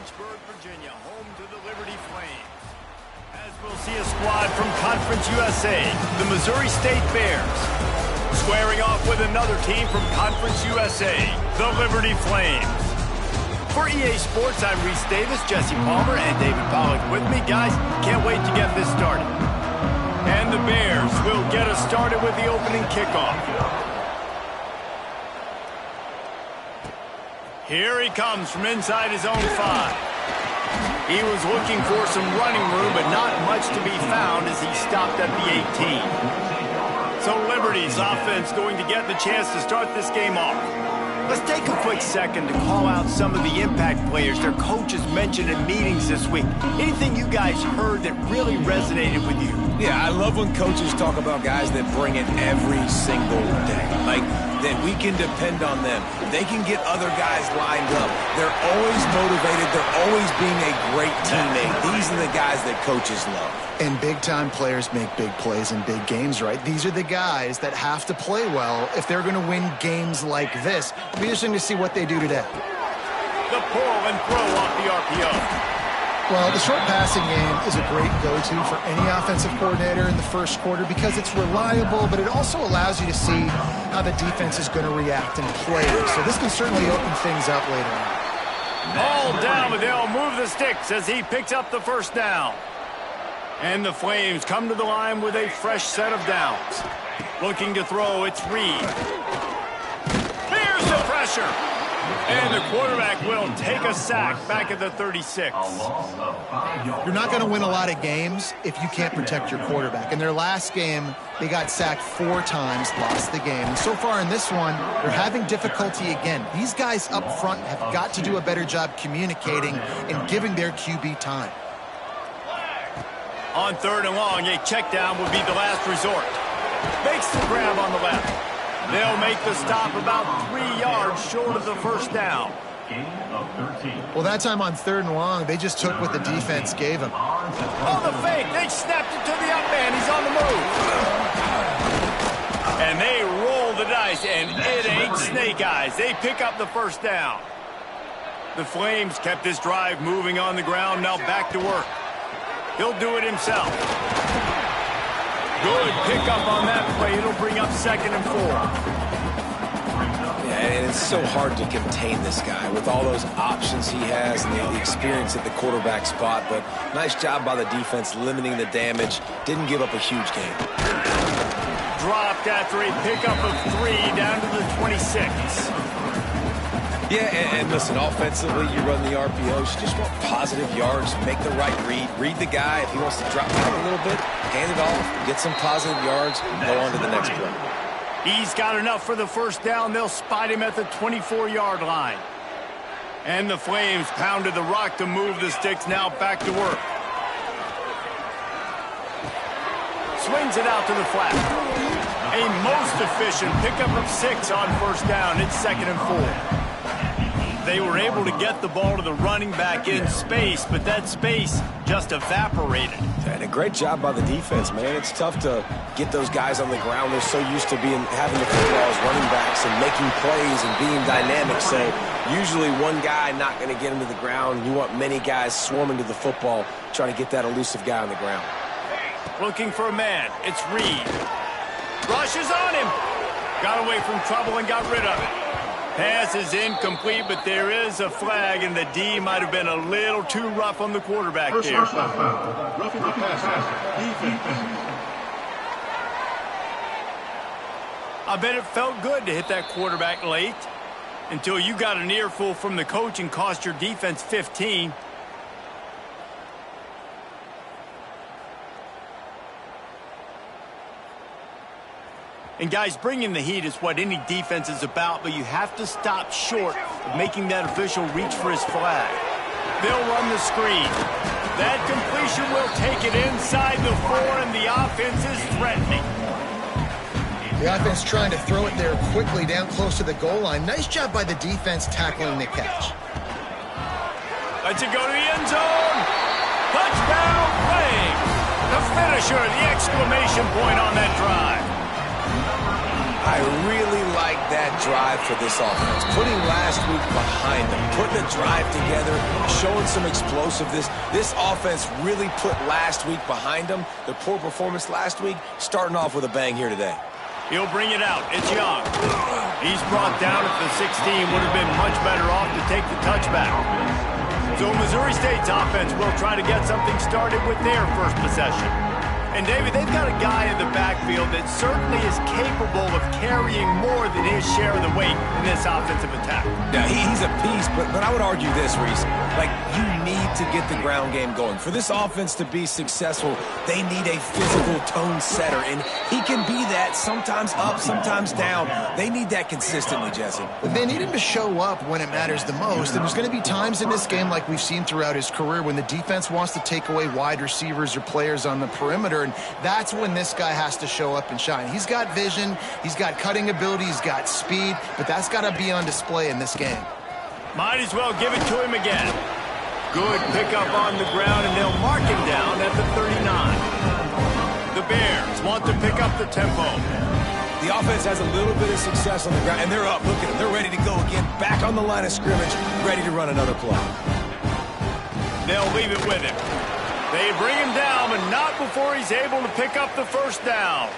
Lynchburg, Virginia, home to the Liberty Flames. As we'll see a squad from Conference USA, the Missouri State Bears, squaring off with another team from Conference USA, the Liberty Flames. For EA Sports, I'm Reese Davis, Jesse Palmer, and David Pollack with me. Guys, can't wait to get this started. And the Bears will get us started with the opening kickoff. Here he comes from inside his own 5. He was looking for some running room, but not much to be found as he stopped at the 18. So Liberty's offense going to get the chance to start this game off. Let's take a quick second to call out some of the impact players their coaches mentioned in meetings this week. Anything you guys heard that really resonated with you? Yeah, I love when coaches talk about guys that bring it every single day. Like, that we can depend on them. They can get other guys lined up. They're always motivated. They're always being a great teammate. These are the guys that coaches love. And big-time players make big plays in big games, right? These are the guys that have to play well if they're going to win games like this. It'll be interesting to see what they do today. The pull and throw off the RPO. Well, the short passing game is a great go-to for any offensive coordinator in the first quarter because it's reliable, but it also allows you to see how the defense is going to react and play. So this can certainly open things up later on. All down, but they'll move the sticks as he picks up the first down. And the Flames come to the line with a fresh set of downs. Looking to throw, it's Reed. Here's the pressure. And the quarterback will take a sack back at the 36. You're not going to win a lot of games if you can't protect your quarterback. In their last game, they got sacked 4 times, lost the game. And so far in this one, they're having difficulty again. These guys up front have got to do a better job communicating and giving their QB time. On 3rd and long, a check down would be the last resort. Makes the grab on the left. They'll make the stop about 3 yards short of the first down. Well, that time on 3rd and long, they just took what the defense gave them. On the fake, they snapped it to the up man. He's on the move. And they roll the dice, and it ain't snake eyes. They pick up the first down. The Flames kept this drive moving on the ground. Now back to work. He'll do it himself. Good pickup on that play. It'll bring up 2nd and 4. Yeah, and it's so hard to contain this guy with all those options he has and the experience at the quarterback spot. But nice job by the defense limiting the damage. Didn't give up a huge game. Dropped after a pickup of 3 down to the 26. Yeah, and listen, offensively, you run the RPOs, you just want positive yards, make the right read the guy. If he wants to drop back a little bit, hand it off, get some positive yards, go on to the next play. He's got enough for the first down. They'll spot him at the 24-yard line. And the Flames pounded the rock to move the sticks. Now back to work. Swings it out to the flat. A most efficient pickup of 6 on first down. It's 2nd and 4. They were able to get the ball to the running back in space, but that space just evaporated. And a great job by the defense, man. It's tough to get those guys on the ground. They're so used to having the football as running backs and making plays and being dynamic. So usually one guy not going to get him to the ground. You want many guys swarming to the football, trying to get that elusive guy on the ground. Looking for a man. It's Reed. Rushes on him. Got away from trouble and got rid of it. Pass is incomplete, but there is a flag, and the D might have been a little too rough on the quarterback there. Roughing the passer. Defense. I bet it felt good to hit that quarterback late until you got an earful from the coach and cost your defense 15. And guys, bringing the heat is what any defense is about, but you have to stop short of making that official reach for his flag. They'll run the screen. That completion will take it inside the 4, and the offense is threatening. The offense trying to throw it there quickly down close to the goal line. Nice job by the defense tackling the catch. Lets it go to the end zone. Touchdown, Flames. The finisher, the exclamation point on that drive. I really like that drive for this offense. Putting last week behind them, putting a drive together, showing some explosiveness. This offense really put last week behind them. The poor performance last week, starting off with a bang here today. He'll bring it out. It's Young. He's brought down at the 16. Would have been much better off to take the touchback. So Missouri State's offense will try to get something started with their first possession. And, David, they've got a guy in the backfield that certainly is capable of carrying more than his share of the weight in this offensive attack. Yeah, he's a piece, but I would argue this, Reese. Like, you need to get the ground game going. For this offense to be successful, they need a physical tone setter, and he can be that, sometimes up, sometimes down. They need that consistently, Jesse. They need him to show up when it matters the most, and there's going to be times in this game like we've seen throughout his career when the defense wants to take away wide receivers or players on the perimeter, and that's when this guy has to show up and shine. He's got vision, he's got cutting ability, he's got speed, but that's got to be on display in this game. Might as well give it to him again. Good pickup on the ground, and they'll mark him down at the 39. The Bears want to pick up the tempo. The offense has a little bit of success on the ground, and they're up. Look at them. They're ready to go again. Back on the line of scrimmage, ready to run another play. They'll leave it with him. They bring him down, but not before he's able to pick up the first down.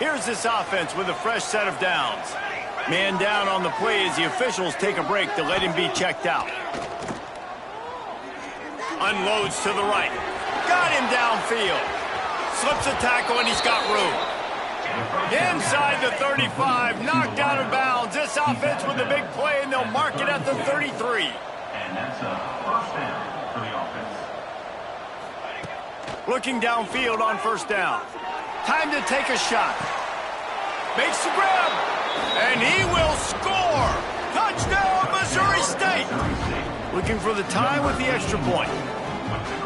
Here's this offense with a fresh set of downs. Man down on the play as the officials take a break to let him be checked out. Unloads to the right. Got him downfield. Slips a tackle, and he's got room. Inside the 35, knocked out of bounds. This offense with a big play, and they'll mark it at the 33. And that's a first down for the offense. Looking downfield on first down. Time to take a shot. Makes the grab. And he will score. Touchdown, Missouri State. Looking for the tie with the extra point.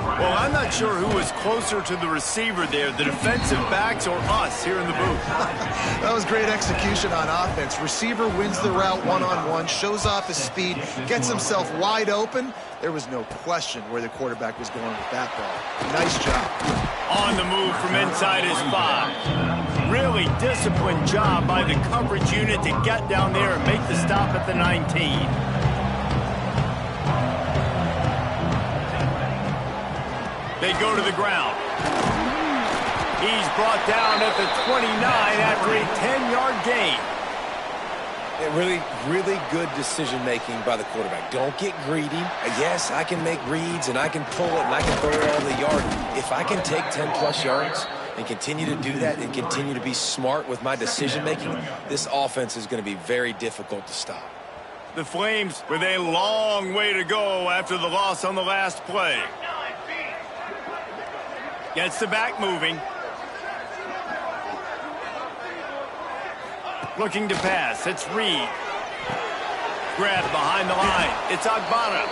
Well, I'm not sure who was closer to the receiver there, the defensive backs or us here in the booth. That was great execution on offense. Receiver wins the route one-on-one, shows off his speed, gets himself wide open. There was no question where the quarterback was going with that ball. Nice job. On the move from inside his 5. Really disciplined job by the coverage unit to get down there and make the stop at the 19. They go to the ground. He's brought down at the 29 after a 10-yard gain. Really good decision-making by the quarterback. Don't get greedy. Yes, I can make reads, and I can pull it, and I can throw it all the yard. If I can take 10-plus yards and continue to do that and continue to be smart with my decision-making, this offense is going to be very difficult to stop. The Flames with a long way to go after the loss on the last play. Gets the back moving. Looking to pass. It's Reed. Grab behind the line. It's Agbana.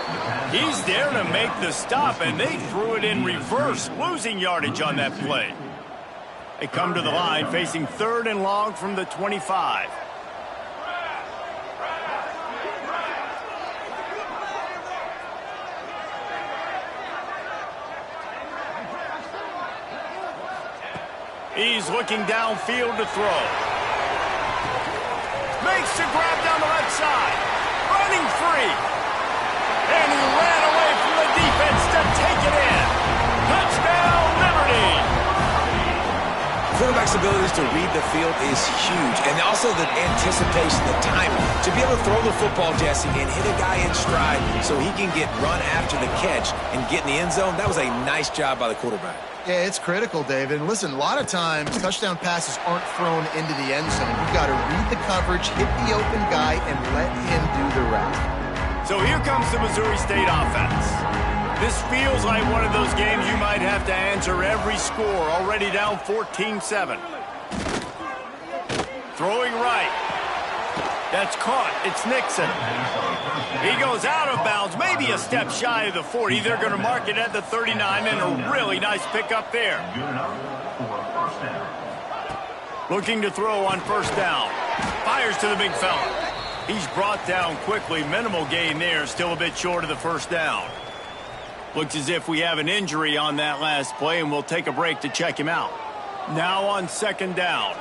He's there to make the stop, and they threw it in reverse, losing yardage on that play. They come to the line facing 3rd and long from the 25. He's looking downfield to throw. Makes the grab down the left side. Running free. And he ran away from the defense to take it in. Touchdown, Liberty. Quarterback's abilities to read the field is huge. And also the anticipation, the timing. To be able to throw the football, Jesse, and hit a guy in stride so he can get run after the catch and get in the end zone, that was a nice job by the quarterback. Yeah, it's critical, David. And listen, a lot of times touchdown passes aren't thrown into the end zone. You've got to read the coverage, hit the open guy, and let him do the rest. So here comes the Missouri State offense. This feels like one of those games you might have to answer every score, already down 14-7. Throwing right. That's caught. It's Nixon. He goes out of bounds, maybe a step shy of the 40. They're going to mark it at the 39, and a really nice pickup there. Looking to throw on first down. Fires to the big fella. He's brought down quickly. Minimal gain there, still a bit short of the first down. Looks as if we have an injury on that last play, and we'll take a break to check him out. Now on 2nd down.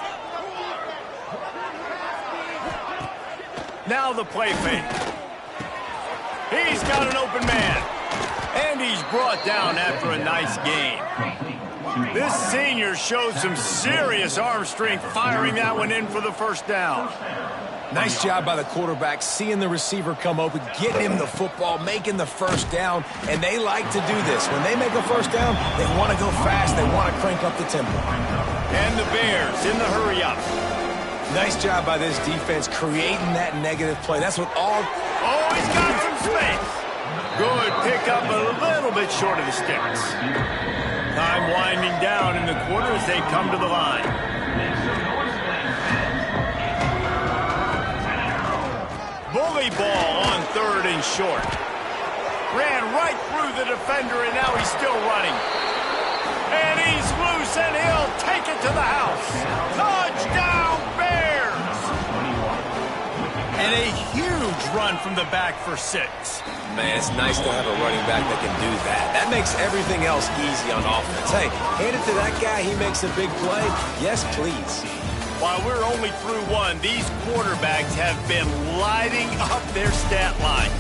Now the play fake. He's got an open man. And he's brought down after a nice game. This senior showed some serious arm strength firing that one in for the first down. Nice job by the quarterback, seeing the receiver come open, getting him the football, making the first down, and they like to do this. When they make a first down, they want to go fast, they want to crank up the tempo. And the Bears in the hurry-up. Nice job by this defense creating that negative play. That's what all... Oh, he's got some space. Good pickup, a little bit short of the sticks. Time winding down in the quarter as they come to the line. Bully ball on 3rd and short. Ran right through the defender, and now he's still running. And he's loose, and he'll take it to the house. Touchdown, Bears! And a huge run from the back for 6. Man, it's nice to have a running back that can do that. That makes everything else easy on offense. Hey, hand it to that guy, he makes a big play. Yes, please. While we're only through one, these quarterbacks have been lighting up their stat lines.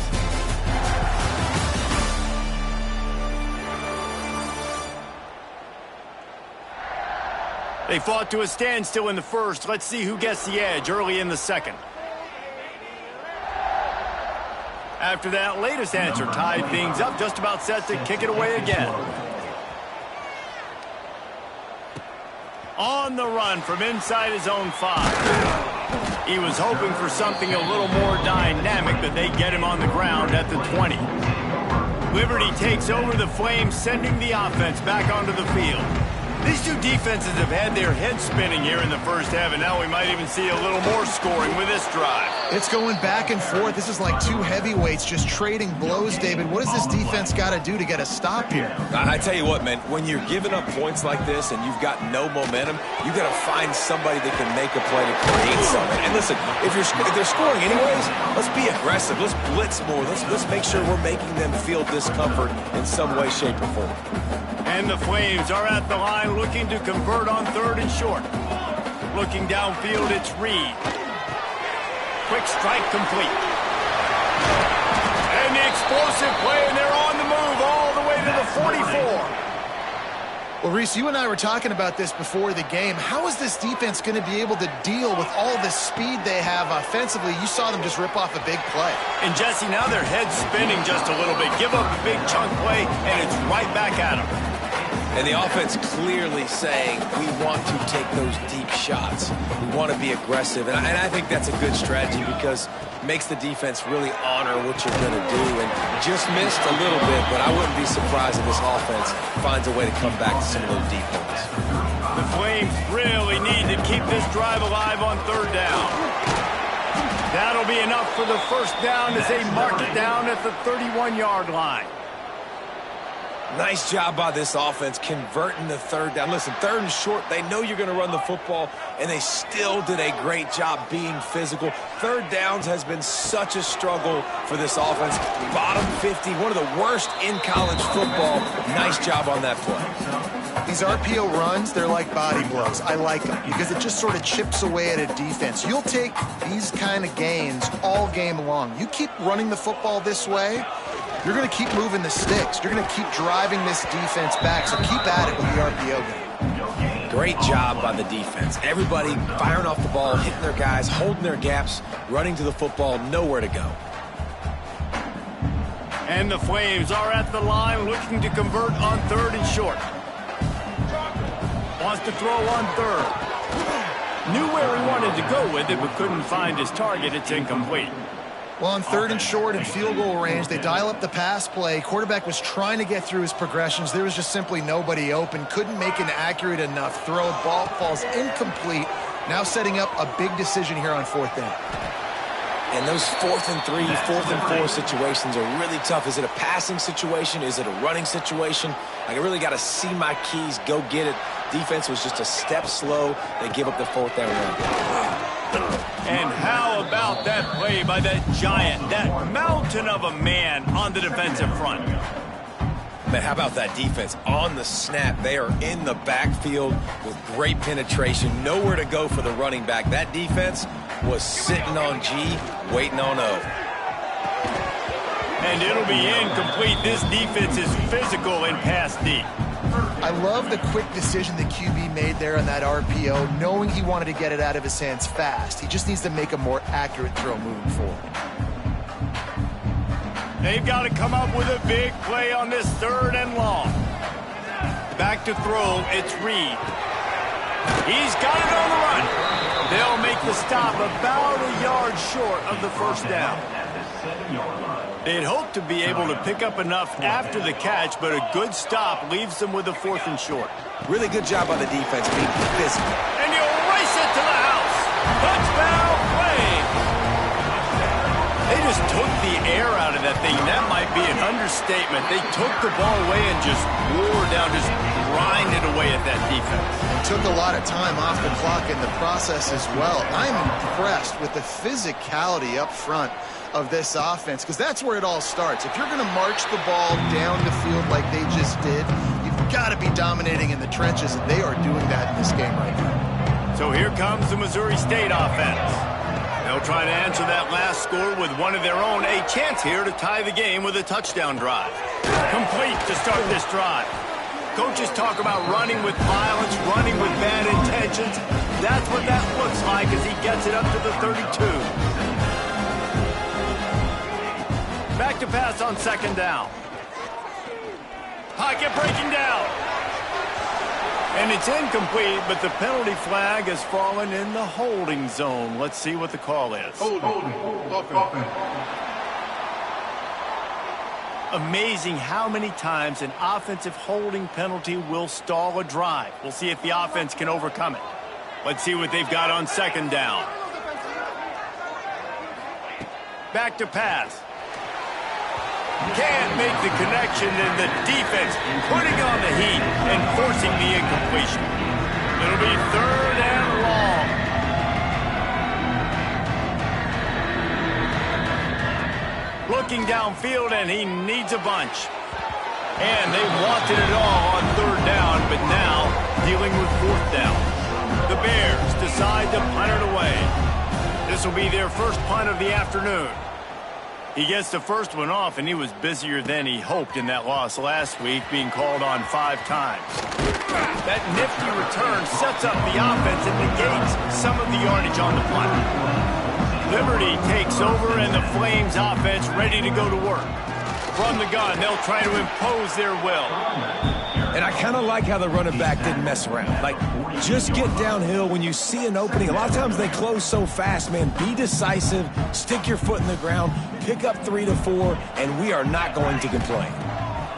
They fought to a standstill in the first. Let's see who gets the edge early in the second. After that latest answer tied things up, just about set to kick it away again. On the run from inside his own 5. He was hoping for something a little more dynamic, but they get him on the ground at the 20. Liberty takes over the Flames, sending the offense back onto the field. These two defenses have had their heads spinning here in the first half, and now we might even see a little more scoring with this drive. It's going back and forth. This is like two heavyweights just trading blows, David. What does this defense got to do to get a stop here? I tell you what, man, when you're giving up points like this and you've got no momentum, you got to find somebody that can make a play to create something. And listen, if they're scoring anyways, let's be aggressive. Let's blitz more. Let's make sure we're making them feel discomfort in some way, shape, or form. And the Flames are at the line looking to convert on 3rd and short. Looking downfield, it's Reed. Quick strike complete. And the explosive play, and they're on the move all the way to the 44. Well, Reese, you and I were talking about this before the game. How is this defense going to be able to deal with all the speed they have offensively? You saw them just rip off a big play. And, Jesse, now their head's spinning just a little bit. Give up a big chunk play, and it's right back at them. And the offense clearly saying, we want to take those deep shots. We want to be aggressive. And I think that's a good strategy because it makes the defense really honor what you're going to do. And just missed a little bit, but I wouldn't be surprised if this offense finds a way to come back to some of those deep ones. The Flames really need to keep this drive alive on 3rd down. That'll be enough for the first down as they mark it down at the 31-yard line. Nice job by this offense converting the 3rd down. Listen, 3rd and short, they know you're going to run the football, and they still did a great job being physical. 3rd downs has been such a struggle for this offense. Bottom 50, one of the worst in college football. Nice job on that play. These RPO runs, they're like body blows. I like them because it just sort of chips away at a defense. You'll take these kind of gains all game long. You keep running the football this way, you're going to keep moving the sticks. You're going to keep driving this defense back, so keep at it with the RPO game. Great job by the defense. Everybody firing off the ball, hitting their guys, holding their gaps, running to the football, nowhere to go. And the Flames are at the line looking to convert on 3rd and short. Wants to throw on 3rd. Knew where he wanted to go with it, but couldn't find his target. It's incomplete. Well, on 3rd and short and field goal range, they dial up the pass play. Quarterback was trying to get through his progressions. There was just simply nobody open. Couldn't make an accurate enough throw. Ball falls incomplete. Now setting up a big decision here on 4th down. And those 4th and 3, 4th and 4 situations are really tough. Is it a passing situation? Is it a running situation? I really got to see my keys, go get it. Defense was just a step slow. They give up the 4th down run. And how about that play by that giant, that mountain of a man on the defensive front? Man, how about that defense on the snap? They are in the backfield with great penetration. Nowhere to go for the running back. That defense was sitting on G, waiting on O. And it'll be incomplete. This defense is physical and pass deep. I love the quick decision the QB made there on that RPO, knowing he wanted to get it out of his hands fast. He just needs to make a more accurate throw moving forward. They've got to come up with a big play on this 3rd and long. Back to throw, it's Reed. He's got it on the run. They'll make the stop about a yard short of the first down. They'd hope to be able to pick up enough after the catch, but a good stop leaves them with a 4th and short. Really good job by the defense being physical. And you race it to the house. Touchdown play. They just took the air out of that thing. That might be an understatement. They took the ball away and just wore down, just grinded away at that defense. Took a lot of time off the clock in the process as well. I'm impressed with the physicality up front of this offense, because that's where it all starts. If you're going to march the ball down the field like they just did, you've got to be dominating in the trenches, and they are doing that in this game right now. So here comes the Missouri State offense. They'll try to answer that last score with one of their own. A chance here to tie the game with a touchdown drive. Complete to start this drive. Coaches talk about running with violence, running with bad intentions. That's what that looks like as he gets it up to the 32. Back to pass on 2nd down. Pocket breaking down. And it's incomplete, but the penalty flag has fallen in the holding zone. Let's see what the call is. Amazing how many times an offensive holding penalty will stall a drive. We'll see if the offense can overcome it. Let's see what they've got on 2nd down. Back to pass. Can't make the connection, and the defense putting on the heat and forcing the incompletion. It'll be 3rd and long. Looking downfield, and he needs a bunch. And they wanted it all on 3rd down, but now dealing with 4th down. The Bears decide to punt it away. This will be their first punt of the afternoon. He gets the first one off, and he was busier than he hoped in that loss last week, being called on 5 times. That nifty return sets up the offense and negates some of the yardage on the punt. Liberty takes over, and the Flames offense ready to go to work. From the gun, they'll try to impose their will. And I kind of like how the running back didn't mess around. Like, just get downhill when you see an opening. A lot of times they close so fast, man. Be decisive, stick your foot in the ground, pick up 3 to 4, and we are not going to complain.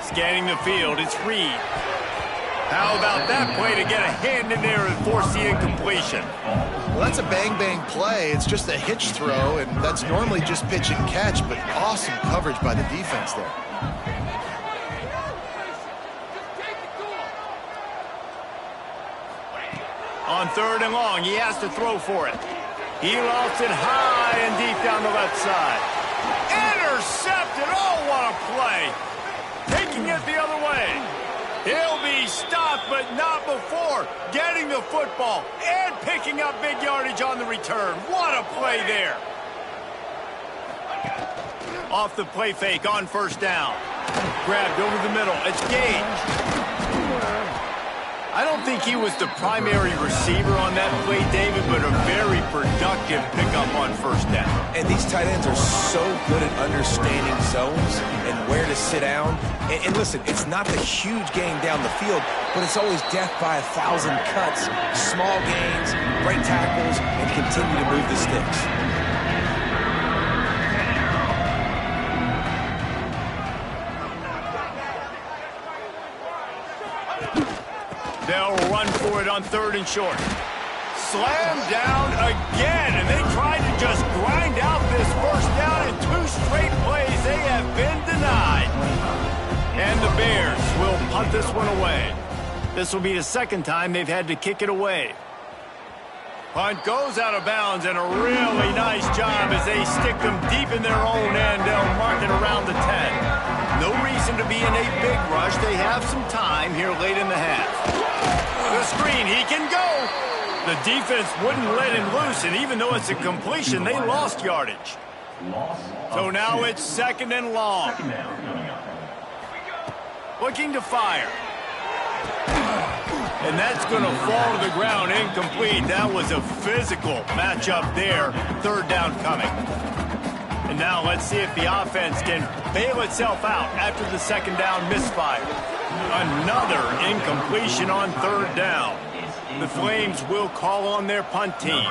Scanning the field, it's Reed. How about that play to get a hand in there and force the incompletion? Well, that's a bang-bang play. It's just a hitch throw, and that's normally just pitch and catch, but awesome coverage by the defense there. On 3rd and long, he has to throw for it. He lost it high and deep down the left side. Intercepted! Oh, what a play! Taking it the other way. He'll be stopped, but not before getting the football and picking up big yardage on the return. What a play there. Off the play fake on 1st down. Grabbed over the middle. It's Gage. I don't think he was the primary receiver on that play, David, but a very productive pickup on 1st down. And these tight ends are so good at understanding zones and where to sit down. And listen, it's not the huge gain down the field, but it's always death by 1,000 cuts, small gains, great tackles, and continue to move the sticks. They'll run for it on 3rd and short. Slam down again, and they tried to just grind out this 1st down in 2 straight plays. They have been denied. And the Bears will punt this one away. This will be the 2nd time they've had to kick it away. Punt goes out of bounds, and a really nice job as they stick them deep in their own end. They'll mark it around the 10. No reason to be in a big rush. They have some time here late in the half. The screen, he can go. The defense wouldn't let him loose, and even though it's a completion, they lost yardage. So now it's 2nd and long. Looking to fire. And that's going to fall to the ground incomplete. That was a physical matchup there. 3rd down coming. And now let's see if the offense can bail itself out after the 2nd down misfire. Another incompletion on 3rd down. The Flames will call on their punt team.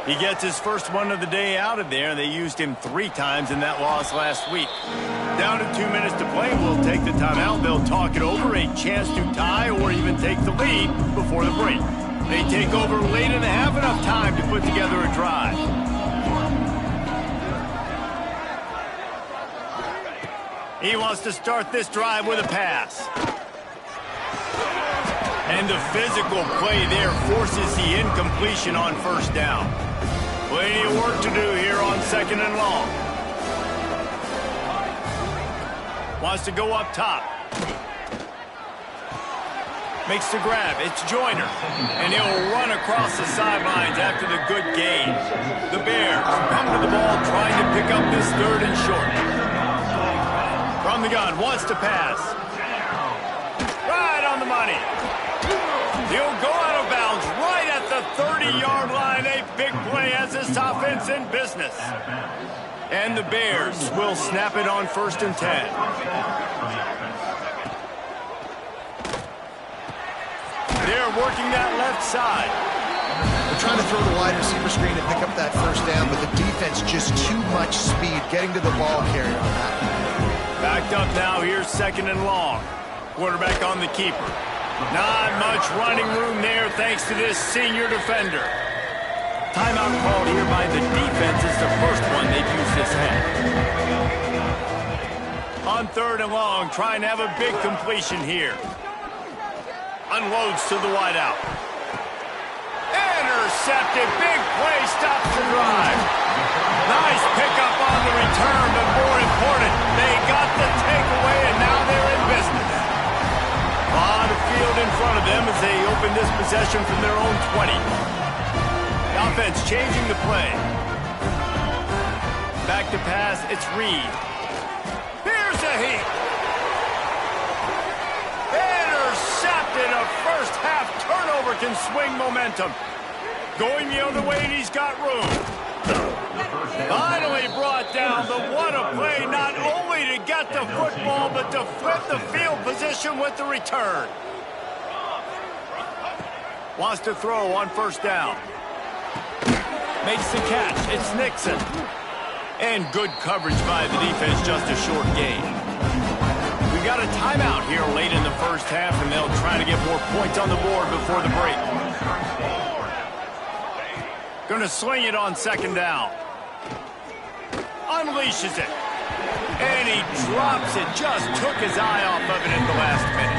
He gets his first one of the day out of there. They used him 3 times in that loss last week. Down to 2 minutes to play. We'll take the timeout. They'll talk it over. A chance to tie or even take the lead before the break. They take over late and have enough time to put together a drive. He wants to start this drive with a pass. And the physical play there forces the incompletion on 1st down. Plenty of work to do here on 2nd and long. Wants to go up top. Makes the grab. It's Joyner. And he'll run across the sidelines after the good gain. The Bears come to the ball trying to pick up this 3rd and short. From the gun, wants to pass. Right on the money. He'll go out of bounds right at the 30-yard line. A big play as this offense in business. And the Bears will snap it on 1st and 10. They're working that left side. They're trying to throw the wide receiver screen to pick up that 1st down, but the defense just too much speed getting to the ball carrier on that. Backed up now. Here's 2nd and long. Quarterback on the keeper. Not much running room there thanks to this senior defender. Timeout called here by the defense is the first one they've used this half. On 3rd and long, trying to have a big completion here. Unloads to the wideout. Intercepted. Big play. Stops the drive. Nice pickup on the return, but more important, they got the takeaway, and now they're in business. A lot of field in front of them as they open this possession from their own 20. The offense changing the play. Back to pass, it's Reed. Here's a heat. Intercepted. A first-half turnover can swing momentum. Going the other way, and he's got room. Finally brought down, but what a play, not only to get the football, but to flip the field position with the return. Wants to throw on 1st down. Makes the catch. It's Nixon. And good coverage by the defense, just a short gain. We've got a timeout here late in the 1st half, and they'll try to get more points on the board before the break. Going to sling it on 2nd down. Unleashes it. And he drops it. Just took his eye off of it in the last minute.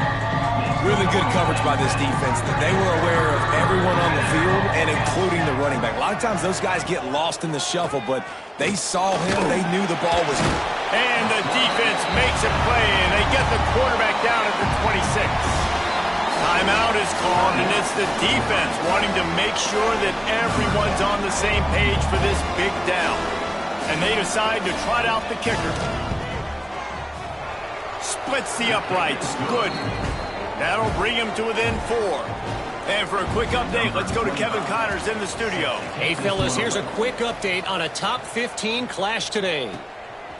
Really good coverage by this defense. They were aware of everyone on the field and including the running back. A lot of times those guys get lost in the shuffle, but they saw him. They knew the ball was here. And the defense makes a play, and they get the quarterback down at the 26. Timeout is called, and it's the defense wanting to make sure that everyone's on the same page for this big down. And they decide to trot out the kicker. Splits the uprights. Good. That'll bring him to within 4. And for a quick update, let's go to Kevin Connors in the studio. Hey, fellas, here's a quick update on a top 15 clash today.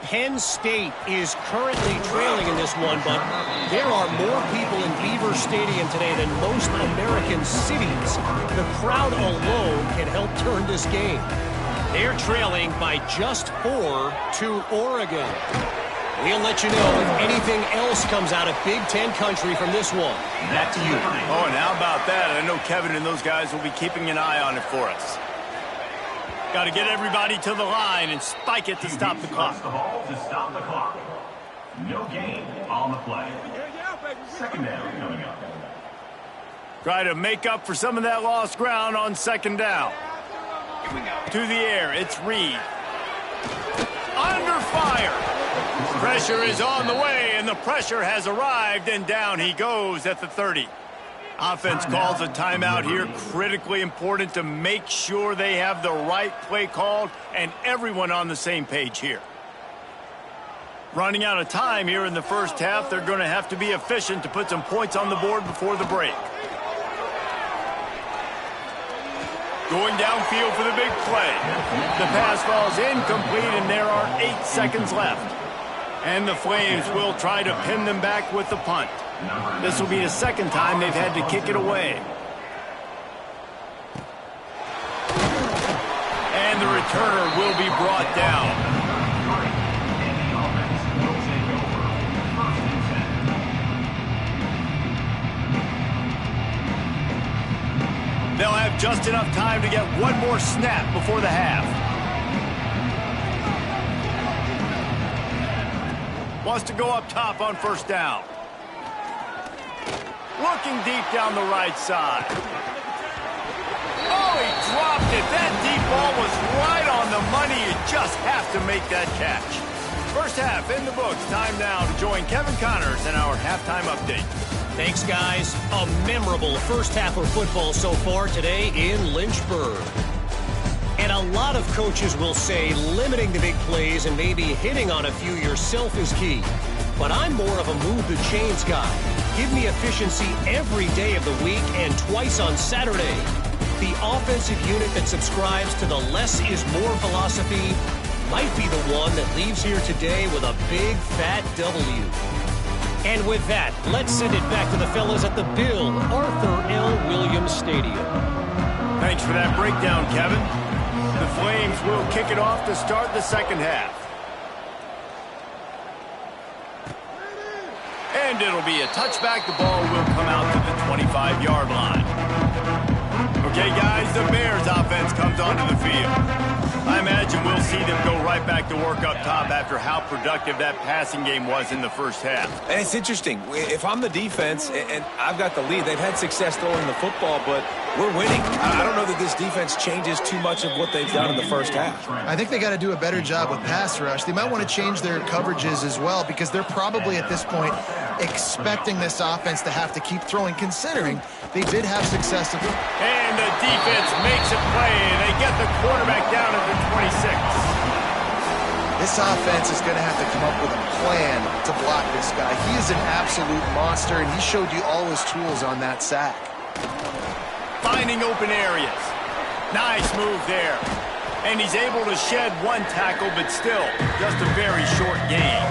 Penn State is currently trailing in this one, but there are more people in Beaver Stadium today than most American cities. The crowd alone can help turn this game. They're trailing by just 4 to Oregon. We'll let you know if anything else comes out of Big Ten country from this one. Back to you. Oh, and how about that? I know Kevin and those guys will be keeping an eye on it for us. Got to get everybody to the line and spike it to stop the clock. The ball to stop the clock. No gain on the play. 2nd down coming up. Try to make up for some of that lost ground on 2nd down. To the air, it's Reed. Under fire. Pressure is on the way, and the pressure has arrived, and down he goes at the 30. Offense calls a timeout here. Critically important to make sure they have the right play called and everyone on the same page here. Running out of time here in the first half. They're going to have to be efficient to put some points on the board before the break. Going downfield for the big play. The pass falls incomplete, and there are 8 seconds left. And the Flames will try to pin them back with the punt. This will be the second time they've had to kick it away. And the returner will be brought down. They'll have just enough time to get one more snap before the half. Wants to go up top on first down. Looking deep down the right side. Oh, he dropped it. That deep ball was right on the money. You just have to make that catch. First half in the books. Time now to join Kevin Connors in our halftime update. Thanks, guys. A memorable first half of football so far today in Lynchburg. And a lot of coaches will say limiting the big plays and maybe hitting on a few yourself is key. But I'm more of a move the chains guy. Give me efficiency every day of the week and twice on Saturday. The offensive unit that subscribes to the less is more philosophy might be the one that leaves here today with a big fat W. And with that, let's send it back to the fellas at the Bill Arthur L. Williams Stadium. Thanks for that breakdown, Kevin. The Flames will kick it off to start the second half. And it'll be a touchback. The ball will come out to the 25-yard line. Okay, guys, the Bears offense comes onto the field. I imagine we'll see them go right back to work up top after how productive that passing game was in the first half. And it's interesting. If I'm the defense and I've got the lead, they've had success throwing the football, but we're winning. I don't know that this defense changes too much of what they've done in the first half. I think they got to do a better job with pass rush. They might want to change their coverages as well because they're probably at this point expecting this offense to have to keep throwing, considering they did have success. And the defense makes a play. They get the quarterback down at the 26. This offense is going to have to come up with a plan to block this guy. He is an absolute monster, and he showed you all his tools on that sack. Finding open areas. Nice move there. And he's able to shed one tackle, but still just a very short gain.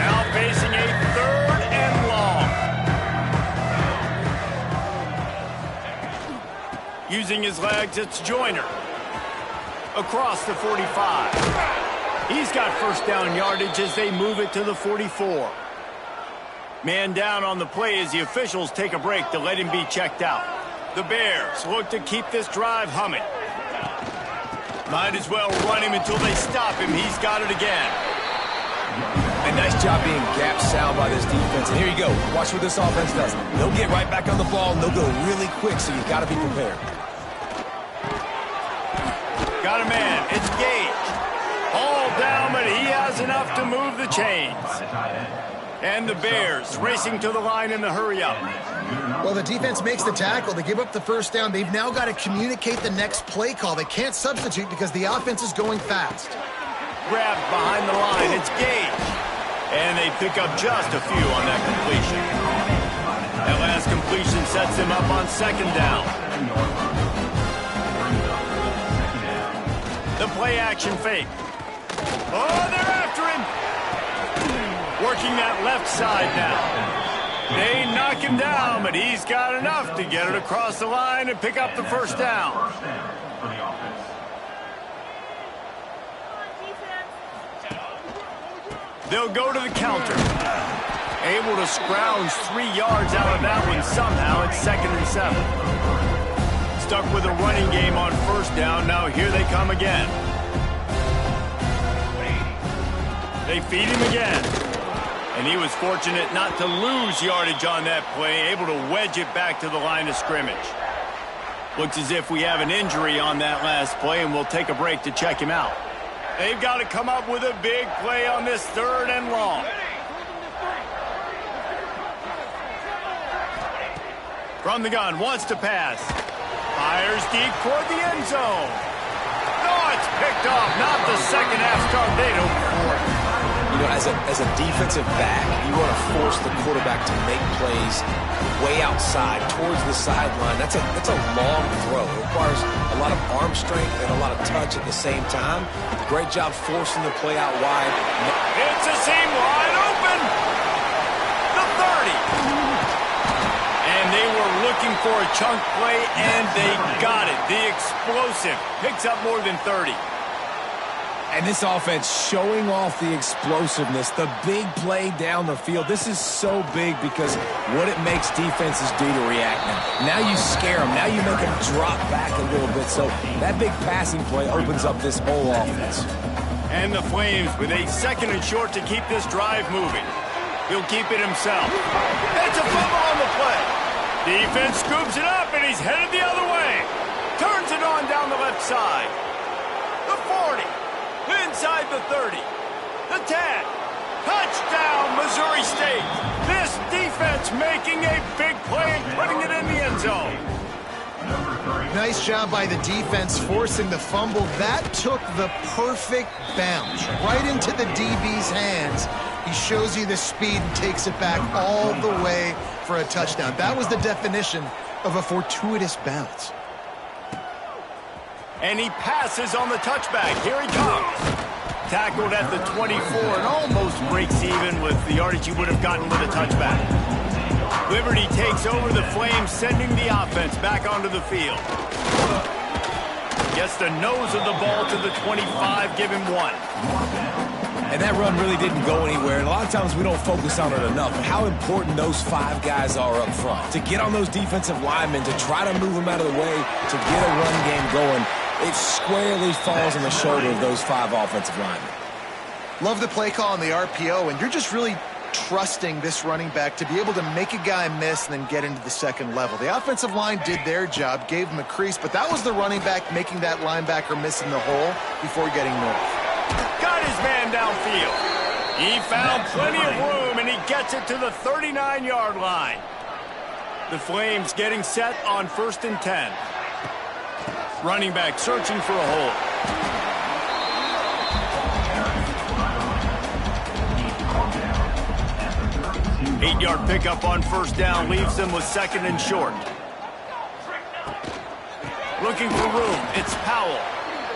Now facing a third and long. Using his legs, it's Joyner. Across the 45. He's got first down yardage as they move it to the 44. Man down on the play as the officials take a break to let him be checked out. The Bears look to keep this drive humming. Might as well run him until they stop him. He's got it again. And nice job being gap sound by this defense. And here you go. Watch what this offense does. They'll get right back on the ball, and they'll go really quick, so you've got to be prepared. Got a man. It's Gage. All down, but he has enough to move the chains. And the Bears racing to the line in the hurry-up. Well, the defense makes the tackle. They give up the first down. They've now got to communicate the next play call. They can't substitute because the offense is going fast. Grabbed behind the line. It's Gage. And they pick up just a few on that completion. That last completion sets them up on second down. The play-action fake. Oh, they're after him. Working that left side now. They knock him down, but he's got enough to get it across the line and pick up the first down. They'll go to the counter. Able to scrounge 3 yards out of that one somehow. It's 2nd and 7. Stuck with a running game on first down. Now here they come again. They feed him again. And he was fortunate not to lose yardage on that play, able to wedge it back to the line of scrimmage. Looks as if we have an injury on that last play, and we'll take a break to check him out. They've got to come up with a big play on this 3rd and long. From the gun, wants to pass. Fires deep toward the end zone. No, it's picked off. Not the second half tornado before. You know, as a defensive back, you want to force the quarterback to make plays way outside towards the sideline. That's a long throw. It requires a lot of arm strength and a lot of touch at the same time. Great job forcing the play out wide. It's a seam wide open. The 30. And they were looking for a chunk play, and they got it. The explosive picks up more than 30. And this offense showing off the explosiveness, the big play down the field. This is so big because what it makes defenses do to react now. Now you scare them. Now you make them drop back a little bit. So that big passing play opens up this whole offense. And the Flames with a second and short to keep this drive moving. He'll keep it himself. It's a fumble on the play. Defense scoops it up, and he's headed the other way. Turns it on down the left side. The 40. Inside the 30. The 10. Touchdown, Missouri State. This defense making a big play and putting it in the end zone. Nice job by the defense forcing the fumble. That took the perfect bounce right into the DB's hands. He shows you the speed and takes it back all the way for a touchdown. That was the definition of a fortuitous bounce. And he passes on the touchback. Here he comes. Tackled at the 24 and almost breaks even with the yardage he would have gotten with a touchback. Liberty takes over the Flames, sending the offense back onto the field. Gets the nose of the ball to the 25, give him 1. And that run really didn't go anywhere. And a lot of times we don't focus on it enough. How important those 5 guys are up front. To get on those defensive linemen, to try to move them out of the way, to get a run game going, it squarely falls on the shoulder of those 5 offensive linemen. Love the play call on the RPO, and you're just really trusting this running back to be able to make a guy miss and then get into the second level. The offensive line did their job, gave him a crease, but that was the running back making that linebacker miss in the hole before getting north. Got his man downfield. He found plenty of room, and he gets it to the 39-yard line. The Flames getting set on 1st and 10. Running back searching for a hole. Eight-yard pickup on 1st down leaves them with 2nd and short. Looking for room. It's Powell.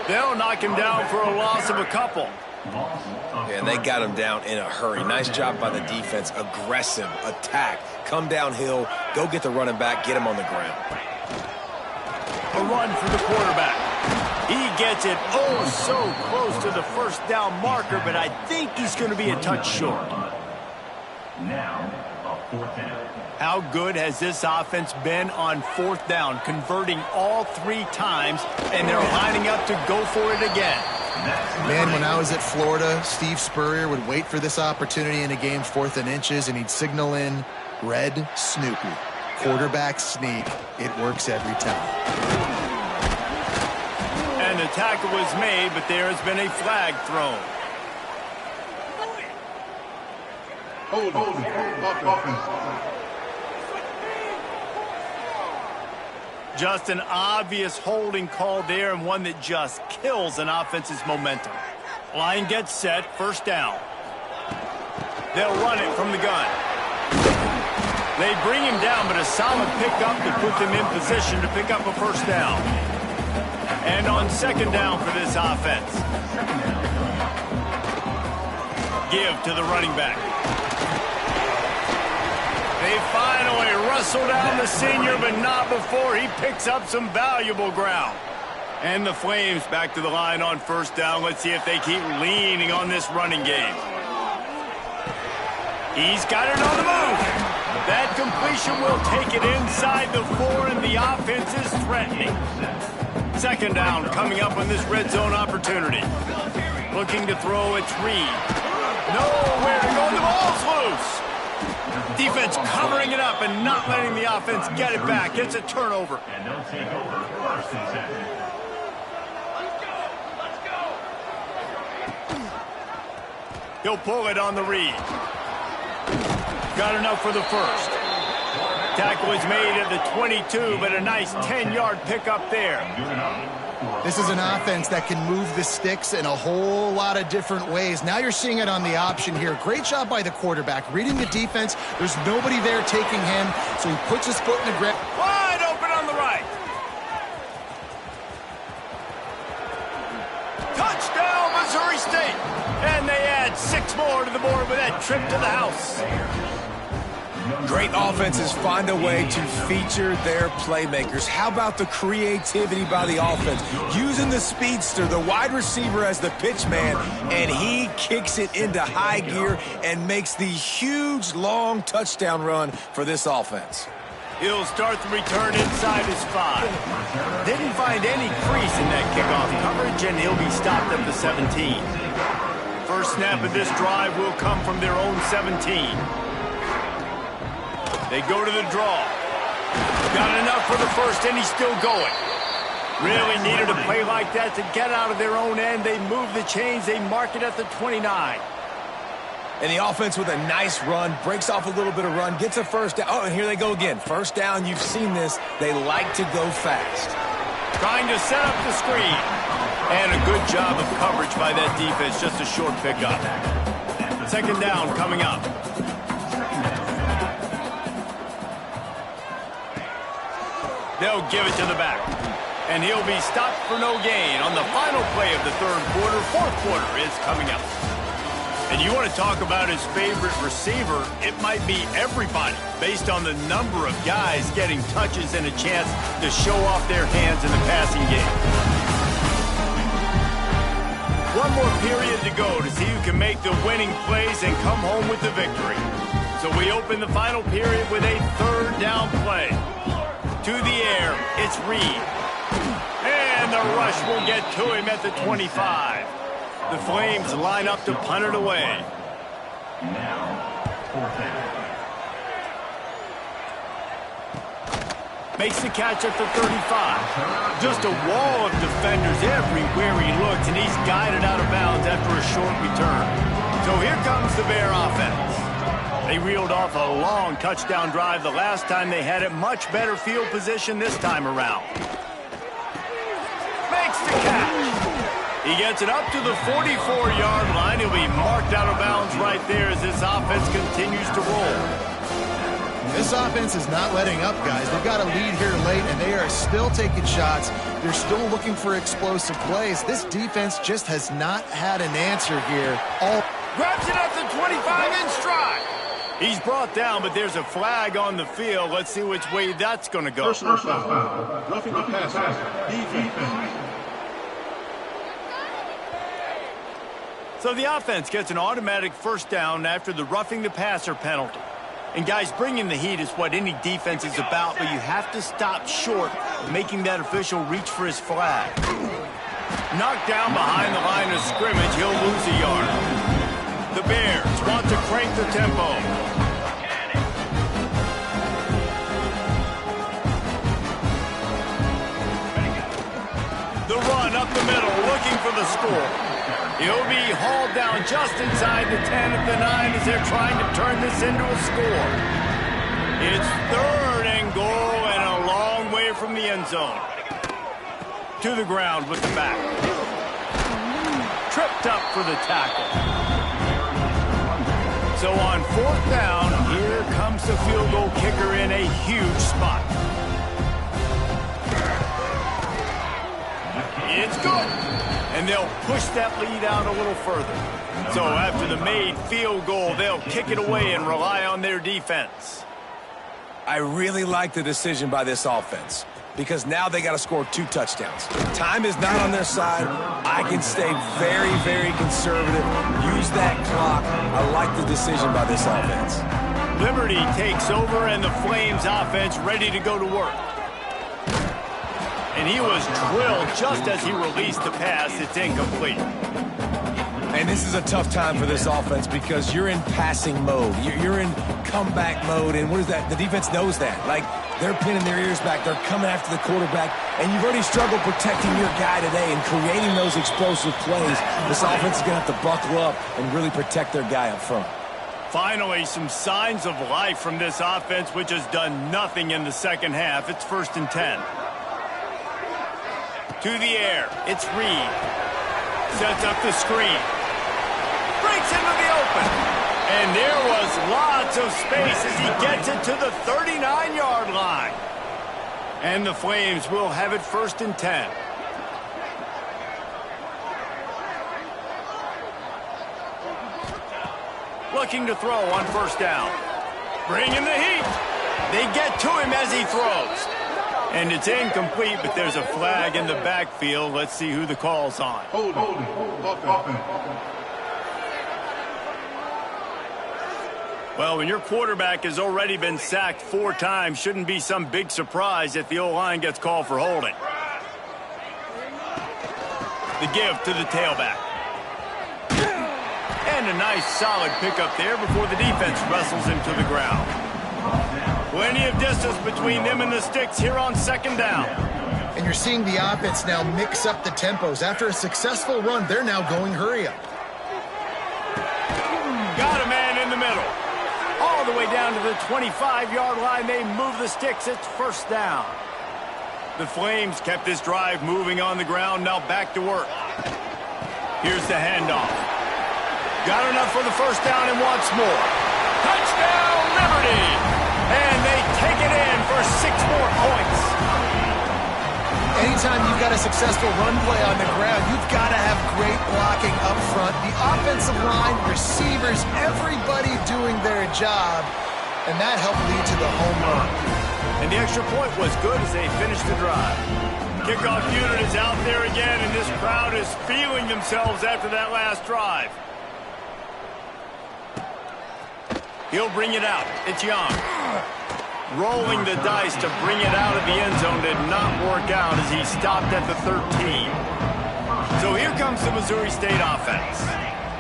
They'll knock him down for a loss of a couple. Yeah, and they got him down in a hurry. Nice job by the defense. Aggressive attack. Come downhill. Go get the running back. Get him on the ground. A run for the quarterback. He gets it so close to the 1st down marker, but I think he's going to be a touch short. Now, a 4th down. How good has this offense been on 4th down, converting all 3 times, and they're lining up to go for it again. Man, when I was at Florida, Steve Spurrier would wait for this opportunity in a game 4th and inches, and he'd signal in Red Snoopy. Quarterback sneak. It works every time. And the tackle was made, but there has been a flag thrown. Just an obvious holding call there, and one that just kills an offense's momentum. Line gets set, 1st down. They'll run it from the gun. They bring him down, but a solid pickup to put them in position to pick up a 1st down. And on 2nd down for this offense. Give to the running back. They finally wrestle down the senior, but not before he picks up some valuable ground. And the Flames back to the line on 1st down. Let's see if they keep leaning on this running game. He's got it on the move. That completion will take it inside the 4, and the offense is threatening. 2nd down coming up on this red zone opportunity. Looking to throw, it's Reed. Nowhere to go, the ball's loose. Defense covering it up and not letting the offense get it back. It's a turnover. And they'll take over 1st and 10. He'll pull it on the read. Got enough for the 1st. Tackle is made at the 22, but a nice 10-yard pickup there. This is an offense that can move the sticks in a whole lot of different ways. Now you're seeing it on the option here. Great job by the quarterback. Reading the defense, there's nobody there taking him, so he puts his foot in the grip. Wide open on the right. Touchdown, Missouri State. And they add 6 more to the board with that trip to the house. Great offenses find a way to feature their playmakers. How about the creativity by the offense? Using the speedster, the wide receiver as the pitch man, and he kicks it into high gear and makes the huge, long touchdown run for this offense. He'll start the return inside his 5. Didn't find any crease in that kickoff coverage, and he'll be stopped at the 17. First snap of this drive will come from their own 17. They go to the draw. Got enough for the first, and he's still going. Really needed a play like that to get out of their own end. They move the chains. They mark it at the 29. And the offense with a nice run, breaks off a little bit of run, gets a first down. Oh, and here they go again. First down, you've seen this. They like to go fast. Trying to set up the screen. And a good job of coverage by that defense. Just a short pickup. Second down coming up. They'll give it to the back. And he'll be stopped for no gain on the final play of the third quarter. Fourth quarter is coming up. And you want to talk about his favorite receiver, it might be everybody, based on the number of guys getting touches and a chance to show off their hands in the passing game. One more period to go to see who can make the winning plays and come home with the victory. So we open the final period with a third down play. To the air, it's Reed. And the rush will get to him at the 25. The Flames line up to punt it away. Now, fourth down. Makes the catch at the 35. Just a wall of defenders everywhere he looks, and he's guided out of bounds after a short return. So here comes the Bear offense. They reeled off a long touchdown drive the last time they had it. Much better field position this time around. Makes the catch. He gets it up to the 44-yard line. He'll be marked out of bounds right there as this offense continues to roll. This offense is not letting up, guys. They've got a lead here late, and they are still taking shots. They're still looking for explosive plays. This defense just has not had an answer here. Grabs it at the 25 in stride. He's brought down, but there's a flag on the field. Let's see which way that's going to go. Personal foul. Roughing the passer. Defense. So the offense gets an automatic first down after the roughing the passer penalty. And guys, bringing the heat is what any defense is about, but you have to stop short of making that official reach for his flag. Knocked down behind the line of scrimmage, he'll lose a yard. The Bears want to crank the tempo. The run up the middle, looking for the score. He'll be hauled down just inside the 10 at the 9 as they're trying to turn this into a score. It's third and goal and a long way from the end zone. To the ground with the back. Tripped up for the tackle. So on fourth down, here comes the field goal kicker in a huge spot. It's good. And they'll push that lead out a little further. So after the made field goal, they'll kick it away and rely on their defense. I really like the decision by this offense because now they got to score 2 touchdowns. Time is not on their side. I can stay very, very conservative. Use that clock. I like the decision by this offense. Liberty takes over and the Flames offense ready to go to work. And he was drilled just as he released the pass. It's incomplete. And this is a tough time for this offense because you're in passing mode. You're in comeback mode. And what is that? The defense knows that. Like, they're pinning their ears back. They're coming after the quarterback. And you've already struggled protecting your guy today and creating those explosive plays. This offense is going to have to buckle up and really protect their guy up front. Finally, some signs of life from this offense, which has done nothing in the second half. It's 1st and 10. To the air. It's Reed. Sets up the screen. Breaks into the open. And there was lots of space as he gets it to the 39-yard line. And the Flames will have it 1st and 10. Looking to throw on 1st down. Bringing the heat. They get to him as he throws. And it's incomplete, but there's a flag in the backfield. Let's see who the call's on. Hold it. Well, when your quarterback has already been sacked 4 times, shouldn't be some big surprise if the O-line gets called for holding. The give to the tailback. And a nice solid pickup there before the defense wrestles him to the ground. Plenty of distance between them and the sticks here on 2nd down. And you're seeing the offense now mix up the tempos. After a successful run, they're now going hurry up. Got a man in the middle. All the way down to the 25-yard line. They move the sticks. It's 1st down. The Flames kept this drive moving on the ground. Now back to work. Here's the handoff. Got enough for the 1st down and wants more. Touchdown, Liberty! And they take it in for 6 more points. Anytime you've got a successful run play on the ground, you've got to have great blocking up front. The offensive line, receivers, everybody doing their job. And that helped lead to the home run. And the extra point was good as they finished the drive. Kickoff unit is out there again, and this crowd is feeling themselves after that last drive. He'll bring it out. It's Young. Rolling the dice to bring it out of the end zone did not work out as he stopped at the 13. So here comes the Missouri State offense.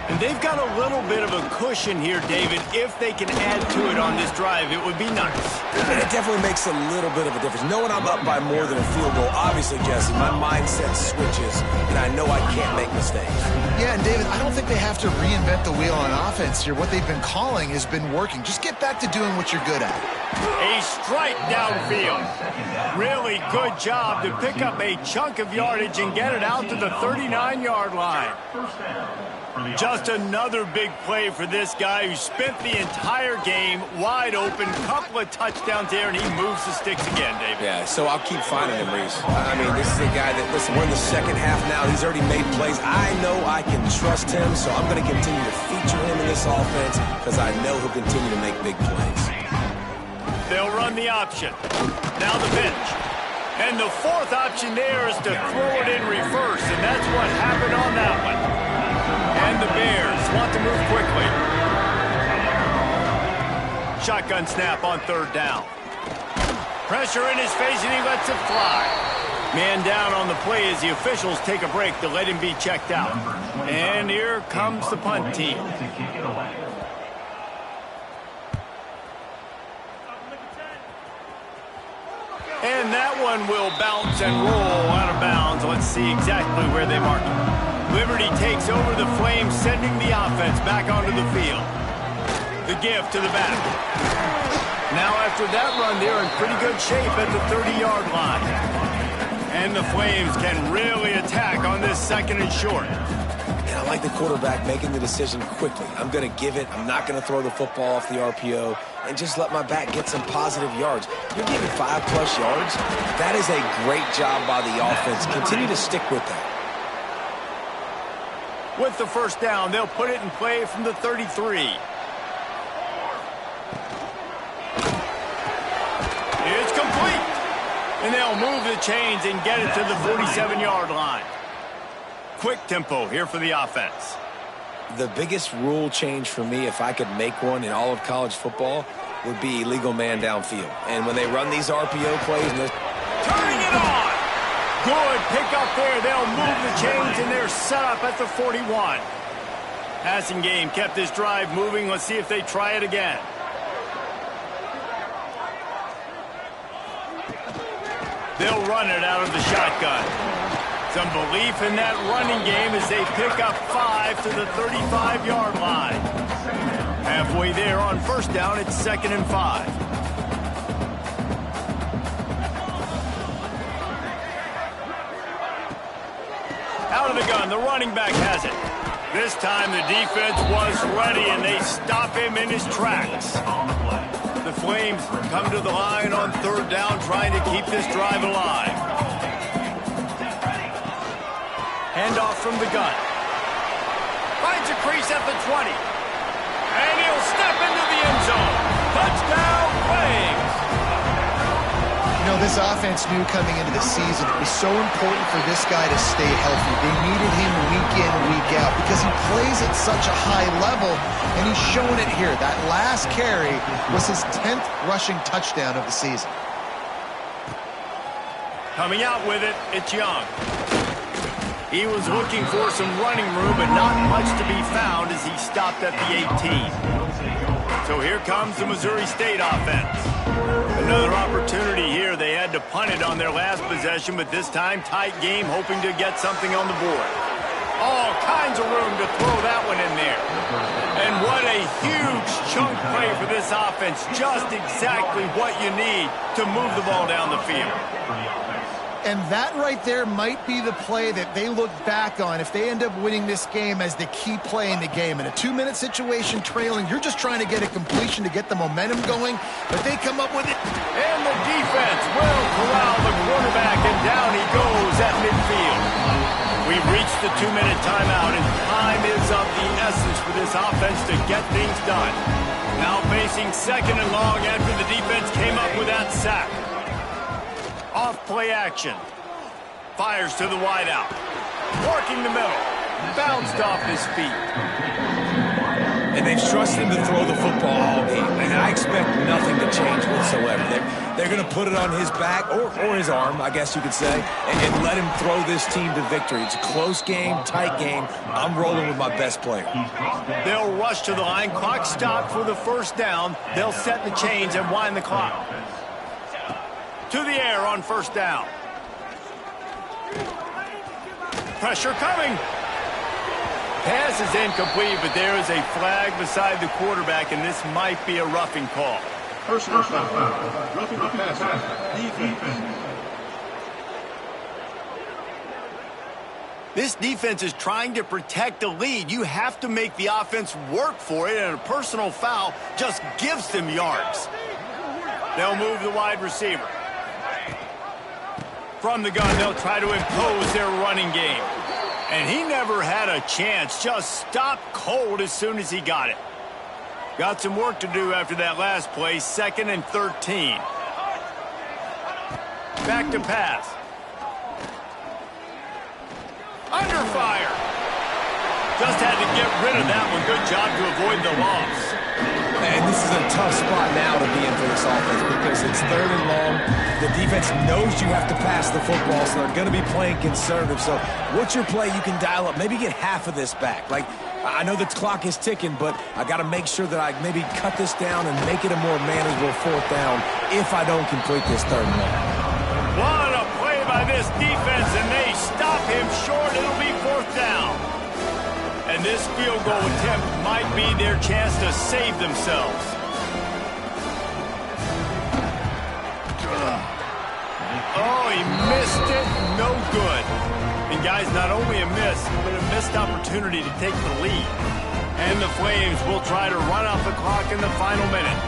And they've got a little bit of a cushion here, David. If they can add to it on this drive, it would be nice. And it definitely makes a little bit of a difference. Knowing I'm up by more than a field goal, obviously, Jesse, my mindset switches, and I know I can't make mistakes. Yeah, and David, I don't think they have to reinvent the wheel on offense here. What they've been calling has been working. Just get back to doing what you're good at. A strike downfield. Really good job to pick up a chunk of yardage and get it out to the 39-yard line. Just another big play for this guy who spent the entire game wide open. Couple of touchdowns there, and he moves the sticks again, David. Yeah, so I'll keep finding him, Reese. I mean, this is a guy that, listen, we're in the second half now. He's already made plays. I know I can trust him, so I'm going to continue to feature him in this offense because I know he'll continue to make big plays. They'll run the option. Now the pitch. And the 4th option there is to throw it in reverse, and that's what happened on that one. And the Bears want to move quickly. Shotgun snap on 3rd down. Pressure in his face, and he lets it fly. Man down on the play as the officials take a break to let him be checked out. And here comes the punt team. And that one will bounce and roll out of bounds. Let's see exactly where they mark it. Liberty takes over the Flames, sending the offense back onto the field. The give to the back. Now after that run, they're in pretty good shape at the 30-yard line. And the Flames can really attack on this 2nd and short. And I like the quarterback making the decision quickly. I'm going to give it. I'm not going to throw the football off the RPO and just let my back get some positive yards. You're getting 5+ yards. That is a great job by the offense. Continue to stick with that. With the 1st down, they'll put it in play from the 33. It's complete. And they'll move the chains and get it to the 47-yard line. Quick tempo here for the offense. The biggest rule change for me, if I could make one in all of college football, would be illegal man downfield. And when they run these RPO plays, and turning it on. Good pick up there. They'll move the chains, and they're set up at the 41. Passing game kept this drive moving. Let's see if they try it again. They'll run it out of the shotgun. Some belief in that running game as they pick up 5 to the 35-yard line. Halfway there on first down, it's 2nd and 5. Out of the gun, the running back has it. This time the defense was ready, and they stop him in his tracks. The Flames come to the line on 3rd down, trying to keep this drive alive. Handoff from the gun. Finds a crease at the 20. And he'll step into the end zone. Touchdown, Flames! You know, this offense knew coming into the season it was so important for this guy to stay healthy. They needed him week in, week out because he plays at such a high level, and he's showing it here. That last carry was his 10th rushing touchdown of the season. Coming out with it, it's Young. He was looking for some running room, but not much to be found as he stopped at the 18. So here comes the Missouri State offense. Another opportunity here. They had to punt it on their last possession, but this time tight game, hoping to get something on the board. All kinds of room to throw that one in there. And what a huge chunk play for this offense. Just exactly what you need to move the ball down the field. And that right there might be the play that they look back on if they end up winning this game as the key play in the game. In a 2-minute situation trailing, you're just trying to get a completion to get the momentum going, but they come up with it. And the defense will corral the quarterback, and down he goes at midfield. We've reached the 2-minute timeout, and time is of the essence for this offense to get things done. Now facing 2nd and long after the defense came up with that sack. Off play action. Fires to the wideout. Working the middle. Bounced off his feet. And they've trusted him to throw the football all game. And I expect nothing to change whatsoever. They're going to put it on his back, or his arm, I guess you could say, and let him throw this team to victory. It's a close game, tight game. I'm rolling with my best player. They'll rush to the line. Clock stopped for the 1st down. They'll set the chains and wind the clock. To the air on 1st down. Pressure coming. Pass is incomplete, but there is a flag beside the quarterback, and this might be a roughing call. Personal foul. Roughing the passer. Defense. This defense is trying to protect the lead. You have to make the offense work for it, and a personal foul just gives them yards. They'll move the wide receiver. From the gun, they'll try to impose their running game. And he never had a chance. Just stopped cold as soon as he got it. Got some work to do after that last play. 2nd and 13. Back to pass. Under fire. Just had to get rid of that one. Good job to avoid the loss. And this is a tough spot now to be in for this offense because it's 3rd and long. The defense knows you have to pass the football, so they're going to be playing conservative. So what's your play you can dial up? Maybe get half of this back. Like, I know the clock is ticking, but I got to make sure that I maybe cut this down and make it a more manageable 4th down if I don't complete this 3rd and long. What a play by this defense, and they stop him short. It'll be 4th down. And this field goal attempt might be their chance to save themselves. Oh, he missed it. No good. And guys, not only a miss, but a missed opportunity to take the lead. And the Flames will try to run out the clock in the final minute.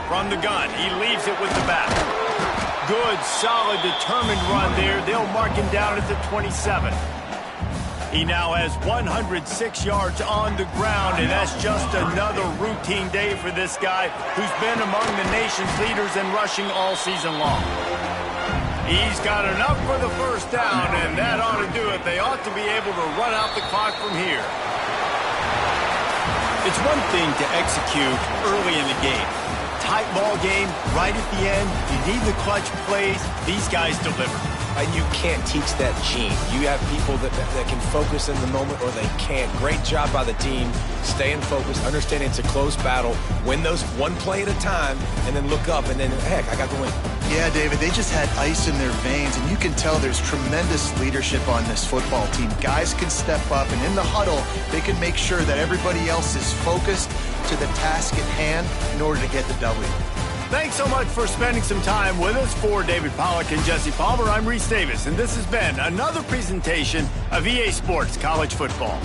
From the gun, he leaves it with the back. Good, solid, determined run there. They'll mark him down at the 27. He now has 106 yards on the ground, and that's just another routine day for this guy who's been among the nation's leaders in rushing all season long. He's got enough for the 1st down, and that ought to do it. They ought to be able to run out the clock from here. It's one thing to execute early in the game. Tight ball game, right at the end, you need the clutch plays. These guys deliver. You can't teach that gene. You have people that can focus in the moment or they can't. Great job by the team, staying focused, understanding it's a close battle, win those one play at a time, and then look up, and then, heck, I got the win. Yeah, David, they just had ice in their veins, and you can tell there's tremendous leadership on this football team. Guys can step up, and in the huddle, they can make sure that everybody else is focused to the task at hand in order to get the W. Thanks so much for spending some time with us. For David Pollack and Jesse Palmer, I'm Reese Davis, and this has been another presentation of EA Sports College Football.